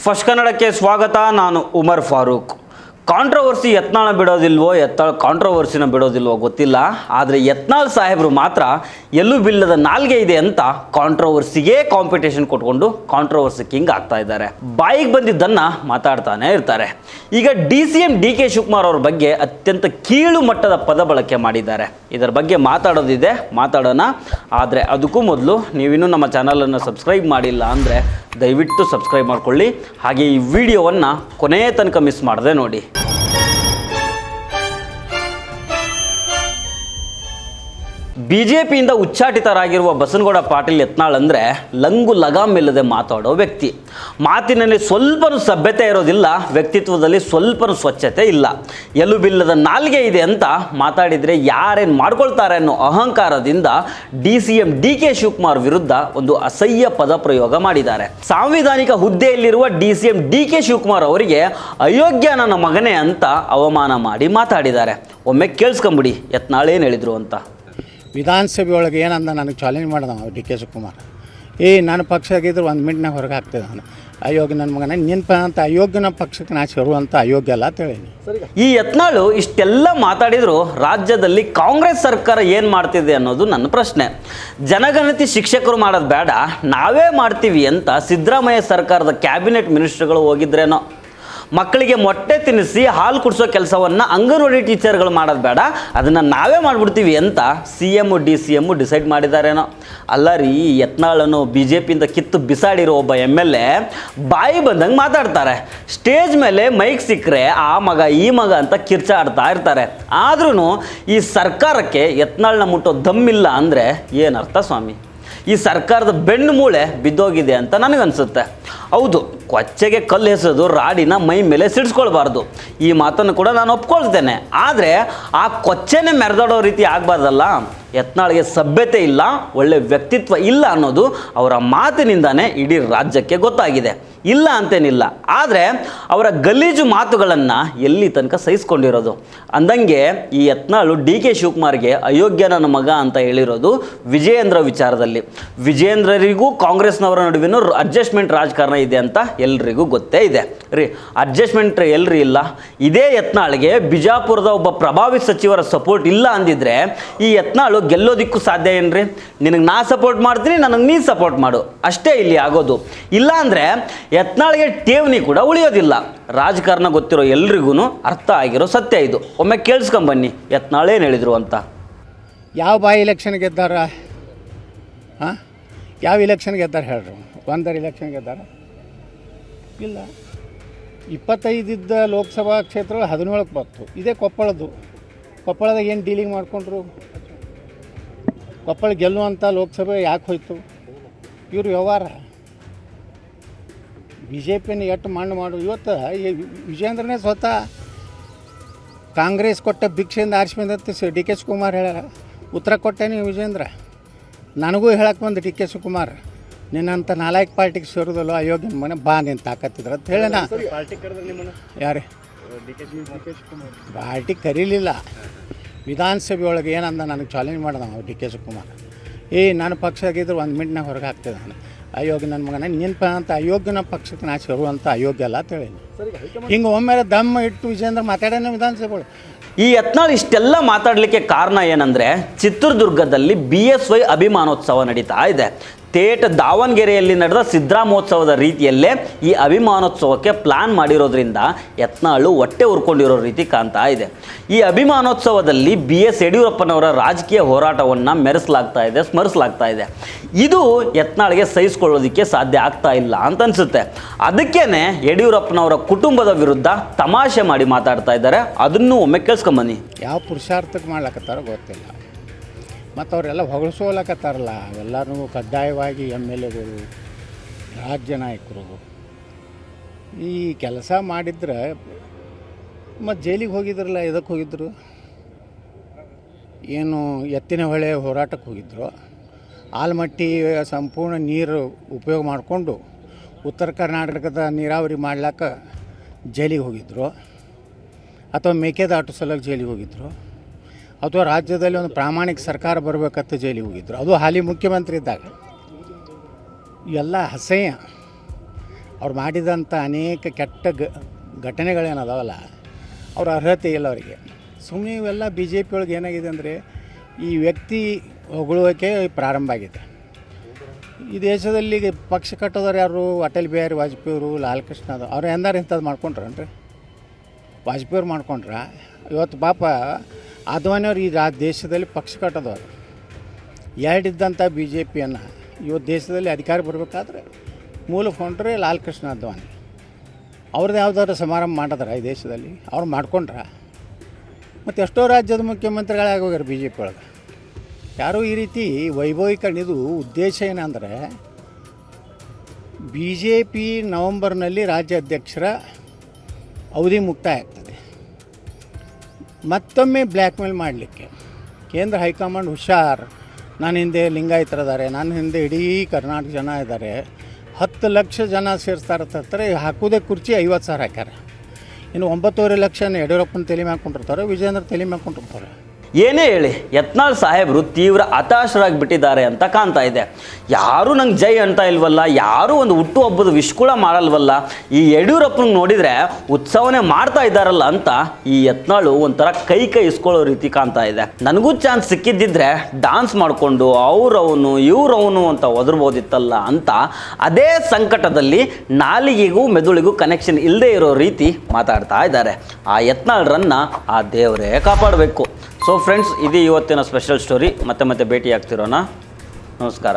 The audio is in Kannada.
ಫಸ್ಟ್ ಕನ್ನಡಕ್ಕೆ ಸ್ವಾಗತ. ನಾನು ಉಮರ್ ಫಾರೂಕ್. ಕಾಂಟ್ರವರ್ಸಿ ಯತ್ನಾಳ ಬಿಡೋದಿಲ್ವೋ, ಕಾಂಟ್ರವರ್ಸಿನ ಬಿಡೋದಿಲ್ವೋ ಗೊತ್ತಿಲ್ಲ. ಆದರೆ ಯತ್ನಾಳ್ ಸಾಹೇಬರು ಮಾತ್ರ ಎಲ್ಲೂ ಬಿಲ್ಲದ ನಾಲ್ಗೆ ಇದೆ ಅಂತ ಕಾಂಟ್ರವರ್ಸಿಗೆ ಕಾಂಪಿಟೇಷನ್ ಕೊಟ್ಕೊಂಡು ಕಾಂಟ್ರವರ್ಸಿ ಕಿಂಗ್ ಆಗ್ತಾ ಇದ್ದಾರೆ. ಬಾಯಿಗೆ ಬಂದಿದ್ದನ್ನು ಮಾತಾಡ್ತಾನೆ ಇರ್ತಾರೆ. ಈಗ DCM DK ಶಿವಕುಮಾರ್ ಅವ್ರ ಬಗ್ಗೆ ಅತ್ಯಂತ ಕೀಳು ಮಟ್ಟದ ಪದ ಬಳಕೆ ಮಾಡಿದ್ದಾರೆ. ಇದರ ಬಗ್ಗೆ ಮಾತಾಡೋದಿದೆ, ಮಾತಾಡೋಣ. ಆದರೆ ಅದಕ್ಕೂ ಮೊದಲು ನೀವಿನ್ನೂ ನಮ್ಮ ಚಾನಲನ್ನು ಸಬ್ಸ್ಕ್ರೈಬ್ ಮಾಡಿಲ್ಲ ಅಂದರೆ ದಯವಿಟ್ಟು ಸಬ್ಸ್ಕ್ರೈಬ್ ಮಾಡ್ಕೊಳ್ಳಿ. ಹಾಗೆ ಈ ವಿಡಿಯೋವನ್ನು ಕೊನೆಯ ತನಕ ಮಿಸ್ ಮಾಡದೆ ನೋಡಿ. BJPಯಿಂದ ಉಚ್ಚಾಟಿತರಾಗಿರುವ ಬಸನಗೌಡ ಪಾಟೀಲ್ ಯತ್ನಾಳ್ ಅಂದರೆ ಲಂಗು ಲಗಾಮ್ ಇಲ್ಲದೆ ಮಾತಾಡೋ ವ್ಯಕ್ತಿ. ಮಾತಿನಲ್ಲಿ ಸ್ವಲ್ಪನೂ ಸಭ್ಯತೆ ಇರೋದಿಲ್ಲ, ವ್ಯಕ್ತಿತ್ವದಲ್ಲಿ ಸ್ವಲ್ಪನೂ ಸ್ವಚ್ಛತೆ ಇಲ್ಲ. ಎಲುಬಿಲ್ಲದ ನಾಲ್ಗೆ ಇದೆ ಅಂತ ಮಾತಾಡಿದರೆ ಯಾರೇನು ಮಾಡ್ಕೊಳ್ತಾರೆ ಅನ್ನೋ ಅಹಂಕಾರದಿಂದ DCM DK ಶಿವಕುಮಾರ್ ವಿರುದ್ಧ ಒಂದು ಅಸಹ್ಯ ಪದ ಪ್ರಯೋಗ ಮಾಡಿದ್ದಾರೆ. ಸಾಂವಿಧಾನಿಕ ಹುದ್ದೆಯಲ್ಲಿರುವ DCM DK ಶಿವಕುಮಾರ್ ಅವರಿಗೆ ಅಯೋಗ್ಯ ನನ್ನ ಮಗನೇ ಅಂತ ಅವಮಾನ ಮಾಡಿ ಮಾತಾಡಿದ್ದಾರೆ. ಒಮ್ಮೆ ಕೇಳಿಸ್ಕೊಂಬಿಡಿ ಯತ್ನಾಳ್ ಏನು ಹೇಳಿದರು ಅಂತ. ವಿಧಾನಸಭೆ ಒಳಗೆ ಏನಂದ ನನಗೆ ಚಾಲೆಂಜ್ ಮಾಡ್ದ DK ಶಿವಕುಮಾರ್. ನನ್ನ ಪಕ್ಷ ಆಗಿದ್ರು 1 ಮಿನಿಟ್ನಾಗ ಹೊರಗೆ ಹಾಕ್ತಿದ್ದ ನಾನು. ಅಯೋಗ್ಯ ನನ್ನ ಮಗನ ನಿನ್ನ ಅಂತ ಅಯೋಗ್ಯನ ಪಕ್ಷಕ್ಕೆ ನಾ ಸೇರುವಂಥ ಅಯೋಗ್ಯ ಅಲ್ಲ ಅಂತ ಹೇಳೀನಿ. ಈ ಯತ್ನಾಳು ಇಷ್ಟೆಲ್ಲ ಮಾತಾಡಿದ್ರು ರಾಜ್ಯದಲ್ಲಿ ಕಾಂಗ್ರೆಸ್ ಸರ್ಕಾರ ಏನು ಮಾಡ್ತಿದೆ ಅನ್ನೋದು ನನ್ನ ಪ್ರಶ್ನೆ. ಜನಗಣತಿ ಶಿಕ್ಷಕರು ಮಾಡೋದು ಬೇಡ, ನಾವೇ ಮಾಡ್ತೀವಿ ಅಂತ ಸಿದ್ದರಾಮಯ್ಯ ಸರ್ಕಾರದ ಕ್ಯಾಬಿನೆಟ್ ಮಿನಿಸ್ಟರ್ಗಳು ಹೋಗಿದ್ರೇನೋ. ಮಕ್ಕಳಿಗೆ ಮೊಟ್ಟೆ ತಿನ್ನಿಸಿ ಹಾಲು ಕುಡಿಸೋ ಕೆಲಸವನ್ನು ಅಂಗನವಾಡಿ ಟೀಚರ್ಗಳು ಮಾಡೋದು ಬೇಡ, ಅದನ್ನು ನಾವೇ ಮಾಡಿಬಿಡ್ತೀವಿ ಅಂತ CM DCM ಡಿಸೈಡ್ ಮಾಡಿದಾರೇನೋ. ಅಲ್ಲ ರೀ, ಯತ್ನಾಳನ್ನು BJPಯಿಂದ ಕಿತ್ತು ಬಿಸಾಡಿರೋ ಒಬ್ಬ MLA ಬಾಯಿ ಬಂದಂಗೆ ಮಾತಾಡ್ತಾರೆ. ಸ್ಟೇಜ್ ಮೇಲೆ ಮೈಕ್ ಸಿಕ್ಕರೆ ಆ ಮಗ ಈ ಮಗ ಅಂತ ಕಿರ್ಚಾಡ್ತಾ ಇರ್ತಾರೆ. ಆದ್ರೂ ಈ ಸರ್ಕಾರಕ್ಕೆ ಯತ್ನಾಳನ್ನ ಮುಟ್ಟೋ ದಮ್ಮಿಲ್ಲ ಅಂದರೆ ಏನರ್ಥ ಸ್ವಾಮಿ? ಈ ಸರ್ಕಾರದ ಬೆನ್ನು ಮೂಳೆ ಬಿದ್ದೋಗಿದೆ ಅಂತ ನನಗನ್ಸುತ್ತೆ. ಹೌದು, ಕೊಚ್ಚೆಗೆ ಕಲ್ಲು ಎಸೆದು ರಾಡಿನ ಮೈ ಮೇಲೆ ಸಿಡಿಸ್ಕೊಳ್ಬಾರ್ದು, ಈ ಮಾತನ್ನು ಕೂಡ ನಾನು ಒಪ್ಕೊಳ್ತೇನೆ. ಆದರೆ ಆ ಕೊಚ್ಚೆನೇ ಮೆರೆದಾಡೋ ರೀತಿ ಆಗಬಾರ್ದಲ್ಲ. ಯತ್ನಾಳ್ಗೆ ಸಭ್ಯತೆ ಇಲ್ಲ, ಒಳ್ಳೆ ವ್ಯಕ್ತಿತ್ವ ಇಲ್ಲ ಅನ್ನೋದು ಅವರ ಮಾತಿನಿಂದಾನೇ ಇಡೀ ರಾಜ್ಯಕ್ಕೆ ಗೊತ್ತಾಗಿದೆ. ಇಲ್ಲ ಅಂತೇನಿಲ್ಲ, ಆದರೆ ಅವರ ಗಲೀಜು ಮಾತುಗಳನ್ನು ಎಲ್ಲಿ ತನಕ ಸಹಿಸ್ಕೊಂಡಿರೋದು. ಅಂದಂಗೆ ಈ ಯತ್ನಾಳು DK ಶಿವಕುಮಾರ್ಗೆ ಅಯೋಗ್ಯ ನನ್ನ ಮಗ ಅಂತ ಹೇಳಿರೋದು ವಿಜಯೇಂದ್ರ ವಿಚಾರದಲ್ಲಿ. ವಿಜಯೇಂದ್ರರಿಗೂ ಕಾಂಗ್ರೆಸ್ನವರ ನಡುವಿನ ಅಡ್ಜಸ್ಟ್ಮೆಂಟ್ ರಾಜಕಾರಣ ಇದೆ ಅಂತ ಎಲ್ರಿಗೂ ಗೊತ್ತೇ ಇದೆ ರೀ. ಅಡ್ಜಸ್ಟ್ಮೆಂಟ್ ಎಲ್ರಿ ಇಲ್ಲ. ಇದೇ ಯತ್ನಾಳ್ಗೆ ಬಿಜಾಪುರದ ಒಬ್ಬ ಪ್ರಭಾವಿ ಸಚಿವರ ಸಪೋರ್ಟ್ ಇಲ್ಲ ಅಂದಿದ್ರೆ ಈ ಯತ್ನಾಳು ಗೆಲ್ಲೋದಿಕ್ಕೂ ಸಾಧ್ಯ ಏನ್ರಿ? ನಿನಗೆ ನಾ ಸಪೋರ್ಟ್ ಮಾಡ್ತೀನಿ, ನನಗೆ ನೀನು ಸಪೋರ್ಟ್ ಮಾಡು, ಅಷ್ಟೇ ಇಲ್ಲಿ ಆಗೋದು. ಇಲ್ಲ ಅಂದರೆ ಯತ್ನಾಳ್ಗೆ ಠೇವಣಿ ಕೂಡ ಉಳಿಯೋದಿಲ್ಲ. ರಾಜಕಾರಣ ಗೊತ್ತಿರೋ ಎಲ್ರಿಗೂ ಅರ್ಥ ಆಗಿರೋ ಸತ್ಯ ಇದು. ಒಮ್ಮೆ ಕೇಳಿಸ್ಕೊಂಬನ್ನಿ ಯತ್ನಾಳ್ ಏನು ಹೇಳಿದರು ಅಂತ. ಯಾವ ಬಾಯಿ ಎಲೆಕ್ಷನ್ ಗೆದ್ದಾರ? ಯಾವ ಇಲೆಕ್ಷನ್ ಗೆದ್ದಾರ ಹೇಳ್ರಿ? ಒಂದರ ಇಲೆಕ್ಷನ್ ಗೆದ್ದಾರ? ಇಲ್ಲ. 25 ಇದ್ದ ಲೋಕಸಭಾ ಕ್ಷೇತ್ರಗಳು 17ಕ್ಕೆ ಬಂತು. ಇದೇ ಕೊಪ್ಪಳದಾಗ ಏನು ಡೀಲಿಂಗ್ ಮಾಡಿಕೊಂಡ್ರು? ಕೊಪ್ಪಳ ಗೆಲ್ಲುವಂಥ ಲೋಕಸಭೆ ಯಾಕೆ ಹೋಯ್ತು? ಇವರು ವ್ಯವಹಾರ BJPನ ಎಷ್ಟು ಮಣ್ಣು ಮಾಡು. ಇವತ್ತು ವಿಜೇಂದ್ರನೇ ಸ್ವತಃ ಕಾಂಗ್ರೆಸ್ ಕೊಟ್ಟ ಭಿಕ್ಷೆಯಿಂದ ಆರಿಸ್ಬಂದತ್ತೆ DK ಶಿವಕುಮಾರ್ ಹೇಳ್ಯಾರ. ಉತ್ತರ ಕೊಟ್ಟೇನಿ ವಿಜೇಂದ್ರ. ನನಗೂ ಹೇಳಕ್ಕೆ ಬಂದು DK ಶಿವಕುಮಾರ್, ನಿನ್ನಂಥ ನಾಲ್ಕು ಪಾರ್ಟಿಗೆ ಸೇರೋದಲ್ಲ, ಅಯೋಗ್ಯ ಮನೆ ಬಾ ನೀನು ತಾಕತ್ತಿದ್ರ ಅಂತ ಹೇಳೋಣ. ಯಾರೇ ಪಾರ್ಟಿ ಕರೀಲಿಲ್ಲ. ವಿಧಾನಸಭೆ ಒಳಗೆ ಏನಂದ ನನಗೆ ಚಾಲೆಂಜ್ ಮಾಡ್ದ DK ಶಿವಕುಮಾರ್. ನನ್ನ ಪಕ್ಷ ಆಗಿದ್ರು 1 ಮಿನಿಟ್ನಾಗ ಹೊರಗೆ ಹಾಕ್ತಿದ್ದ ನಾನು. ಅಯೋಗ್ಯ ನನ್ನ ಮಗನ ನಿನ್ನ ಅಂತ ಅಯೋಗ್ಯನ ಪಕ್ಷಕ್ಕೆ ನಾ ಸೇರುವಂಥ ಅಯೋಗ್ಯ ಅಲ್ಲ ಅಂತ ಹೇಳೀನಿ. ಹಿಂಗೆ ಒಮ್ಮೆ ದಮ್ಮ ಇಟ್ಟು ವಿಜೇಂದ್ರ ಮಾತಾಡೋಣ ವಿಧಾನಸಭೆ. ಈ ಯತ್ನಾಳ್ ಇಷ್ಟೆಲ್ಲ ಮಾತಾಡಲಿಕ್ಕೆ ಕಾರಣ ಏನಂದರೆ, ಚಿತ್ರದುರ್ಗದಲ್ಲಿ BSY ಅಭಿಮಾನೋತ್ಸವ ನಡೀತಾ ಇದೆ. ಥೇಟ್ ದಾವಣಗೆರೆಯಲ್ಲಿ ನಡೆದ ಸಿದ್ದರಾಮೋತ್ಸವದ ರೀತಿಯಲ್ಲೇ ಈ ಅಭಿಮಾನೋತ್ಸವಕ್ಕೆ ಪ್ಲಾನ್ ಮಾಡಿರೋದ್ರಿಂದ ಯತ್ನಾಳು ಹೊಟ್ಟೆ ಉರ್ಕೊಂಡಿರೋ ರೀತಿ ಕಾಣ್ತಾ ಇದೆ. ಈ ಅಭಿಮಾನೋತ್ಸವದಲ್ಲಿ BS ಯಡಿಯೂರಪ್ಪನವರ ರಾಜಕೀಯ ಹೋರಾಟವನ್ನು ಸ್ಮರಿಸಲಾಗ್ತಾ ಇದೆ. ಇದು ಯತ್ನಾಳ್ಗೆ ಸಹಿಸ್ಕೊಳ್ಳೋದಕ್ಕೆ ಸಾಧ್ಯ ಆಗ್ತಾ ಇಲ್ಲ ಅಂತ ಅನಿಸುತ್ತೆ. ಅದಕ್ಕೇ ಯಡಿಯೂರಪ್ಪನವರ ಕುಟುಂಬದ ವಿರುದ್ಧ ತಮಾಷೆ ಮಾಡಿ ಮಾತಾಡ್ತಾ ಇದ್ದಾರೆ. ಅದನ್ನು ಒಮ್ಮೆ ಕೇಳಿಸ್ಕೊಂಬನ್ನಿ. ಯಾವ ಪುರುಷಾರ್ಥಕ್ಕೆ ಮಾಡ್ಲಕತ್ತಾರೋ ಗೊತ್ತಿಲ್ಲ. ಮತ್ತು ಅವರೆಲ್ಲ ಹೊಗಳಿಸೋಲಕತ್ತಾರಲ್ಲ, ಅವೆಲ್ಲರೂ ಕಡ್ಡಾಯವಾಗಿ MLAಗಳು, ರಾಜ್ಯ ನಾಯಕರು ಈ ಕೆಲಸ ಮಾಡಿದ್ರೆ ಮತ್ತು ಜೈಲಿಗೆ ಹೋಗಿದ್ರಲ್ಲ. ಇದಕ್ಕೆ ಹೋಗಿದ್ದರು, ಏನು ಎತ್ತಿನ ಹೊಳೆ ಹೋರಾಟಕ್ಕೆ ಹೋಗಿದ್ದರು. ಆಲ್ಮಟ್ಟಿ ಸಂಪೂರ್ಣ ನೀರು ಉಪಯೋಗ ಮಾಡಿಕೊಂಡು ಉತ್ತರ ಕರ್ನಾಟಕದ ನೀರಾವರಿ ಮಾಡ್ಲಿಕ್ಕ ಜೈಲಿಗೆ ಹೋಗಿದ್ದರು, ಅಥವಾ ಮೇಕೆದಾಟು ಸಲುವಾಗಿ ಜೈಲಿಗೆ ಹೋಗಿದ್ದರು, ಅಥವಾ ರಾಜ್ಯದಲ್ಲಿ ಒಂದು ಪ್ರಾಮಾಣಿಕ ಸರ್ಕಾರ ಬರಬೇಕಂತ ಜೈಲಿಗೆ ಹೋಗಿದ್ದರು. ಅದು ಹಾಲಿ ಮುಖ್ಯಮಂತ್ರಿ ಇದ್ದಾಗ. ಎಲ್ಲ ಅಸಹ್ಯ. ಅವ್ರು ಮಾಡಿದಂಥ ಅನೇಕ ಕೆಟ್ಟ ಘಟನೆಗಳೇನದಾವಲ್ಲ ಅವ್ರ ಅರ್ಹತೆ ಇಲ್ಲ ಅವರಿಗೆ. ಸುಮ್ಮನೆ ಇವೆಲ್ಲ ಬಿ ಜೆ ಪಿ ಒಳಗೆ ಏನಾಗಿದೆ ಅಂದರೆ ಈ ವ್ಯಕ್ತಿ ಹೊಗಳುವಿಕೆ ಪ್ರಾರಂಭ ಆಗಿದೆ. ಈ ದೇಶದಲ್ಲಿ ಪಕ್ಷ ಕಟ್ಟೋದವ್ರು ಯಾರು? ಅಟಲ್ ಬಿಹಾರಿ ವಾಜಪೇಯಿ ಅವರು, ಲಾಲ್ ಕೃಷ್ಣ ಅವ್ರು ಎಂದಾರು ಇಂಥದ್ದು ಮಾಡ್ಕೊಂಡ್ರನ್ರಿ? ವಾಜಪೇಯಿ ಮಾಡ್ಕೊಂಡ್ರ? ಇವತ್ತು ಪಾಪ ಅದ್ವಾನಿಯವ್ರು ಈ ದೇಶದಲ್ಲಿ ಪಕ್ಷ ಕಟ್ಟೋದವ್ರು ಎರಡಿದ್ದಂಥ ಬಿ ಜೆ ಪಿಯನ್ನು ಇವತ್ತು ದೇಶದಲ್ಲಿ ಅಧಿಕಾರ ಬರಬೇಕಾದ್ರೆ ಮೂಲ ಫೌಂಡ್ರೆ ಲಾಲ್ ಕೃಷ್ಣ ಅದ್ವಾನಿ. ಅವ್ರದ್ದು ಯಾವುದಾದ್ರು ಸಮಾರಂಭ ಮಾಡಿದ್ರೆ ಈ ದೇಶದಲ್ಲಿ ಅವ್ರು ಮಾಡ್ಕೊಂಡ್ರ? ಮತ್ತು ಎಷ್ಟೋ ರಾಜ್ಯದ ಮುಖ್ಯಮಂತ್ರಿಗಳಾಗೋಗ್ಯಾರ ಬಿ ಜೆ ಪಿ ಒಳಗೆ. ಯಾರೂ ಈ ರೀತಿ ವೈಭವೀಕರಣ ಉದ್ದೇಶ ಏನಂದರೆ ಬಿ ಜೆ ಪಿ ನವಂಬರ್ನಲ್ಲಿ ರಾಜ್ಯ ಅಧ್ಯಕ್ಷರ ಅವಧಿ ಮುಕ್ತಾಯ ಆಗ್ತದೆ. ಮತ್ತೊಮ್ಮೆ ಬ್ಲ್ಯಾಕ್ ಮೇಲ್ ಮಾಡಲಿಕ್ಕೆ ಕೇಂದ್ರ ಹೈಕಮಾಂಡ್ ಹುಷಾರ್. ನನ್ನ ಹಿಂದೆ ಲಿಂಗಾಯತರಿದ್ದಾರೆ, ನನ್ನ ಹಿಂದೆ ಇಡೀ ಕರ್ನಾಟಕ ಜನ ಇದ್ದಾರೆ, 10 ಲಕ್ಷ ಜನ ಸೇರಿಸ್ತಾರೆ. ಹಾಕೋದೇ ಕುರ್ಚಿ 50,000 ಹಾಕ್ಯಾರ. ಇನ್ನು 9.5 ಲಕ್ಷ ಯಡಿಯೂರಪ್ಪನ ತಲೆ ಮ್ಯಾಕೊಂಡಿರ್ತಾರೆ, ವಿಜೇಂದ್ರ ತಲೆ ಮ್ಯಾಕೊಂಡಿರ್ತಾರೆ. ಏನೇ ಹೇಳಿ ಯತ್ನಾಳ್ ಸಾಹೇಬರು ತೀವ್ರ ಹತಾಶರಾಗಿ ಬಿಟ್ಟಿದ್ದಾರೆ ಅಂತ ಕಾಣ್ತಾ ಇದೆ. ಯಾರೂ ನಂಗೆ ಜೈ ಅಂತ ಇಲ್ವಲ್ಲ, ಯಾರೂ ಒಂದು ಹುಟ್ಟುಹಬ್ಬದ ವಿಶ್ ಕೂಡ ಮಾಡಲ್ವಲ್ಲ, ಈ ಯಡಿಯೂರಪ್ಪನಿಗೆ ನೋಡಿದರೆ ಉತ್ಸವನೇ ಮಾಡ್ತಾ ಇದ್ದಾರಲ್ಲ ಅಂತ ಈ ಯತ್ನಾಳು ಒಂಥರ ಕೈ ಇಸ್ಕೊಳ್ಳೋ ರೀತಿ ಕಾಣ್ತಾ ಇದೆ. ನನಗೂ ಚಾನ್ಸ್ ಸಿಕ್ಕಿದ್ದಿದ್ರೆ ಡಾನ್ಸ್ ಮಾಡಿಕೊಂಡು ಅವ್ರವನು ಇವ್ರವನು ಅಂತ ಒದರ್ಬೋದಿತ್ತಲ್ಲ ಅಂತ ಅದೇ ಸಂಕಟದಲ್ಲಿ ನಾಲಿಗೆಗೂ ಮೆದುಳಿಗೂ ಕನೆಕ್ಷನ್ ಇಲ್ಲದೆ ಇರೋ ರೀತಿ ಮಾತಾಡ್ತಾ ಇದ್ದಾರೆ. ಆ ಯತ್ನಾಳ್ರನ್ನ ಆ ದೇವರೇ ಕಾಪಾಡಬೇಕು. ಸೊ ಫ್ರೆಂಡ್ಸ್, ಇದು ಇವತ್ತಿನ ಸ್ಪೆಷಲ್ ಸ್ಟೋರಿ. ಮತ್ತೆ ಭೇಟಿ ಆಗ್ತಿರೋಣ. ನಮಸ್ಕಾರ.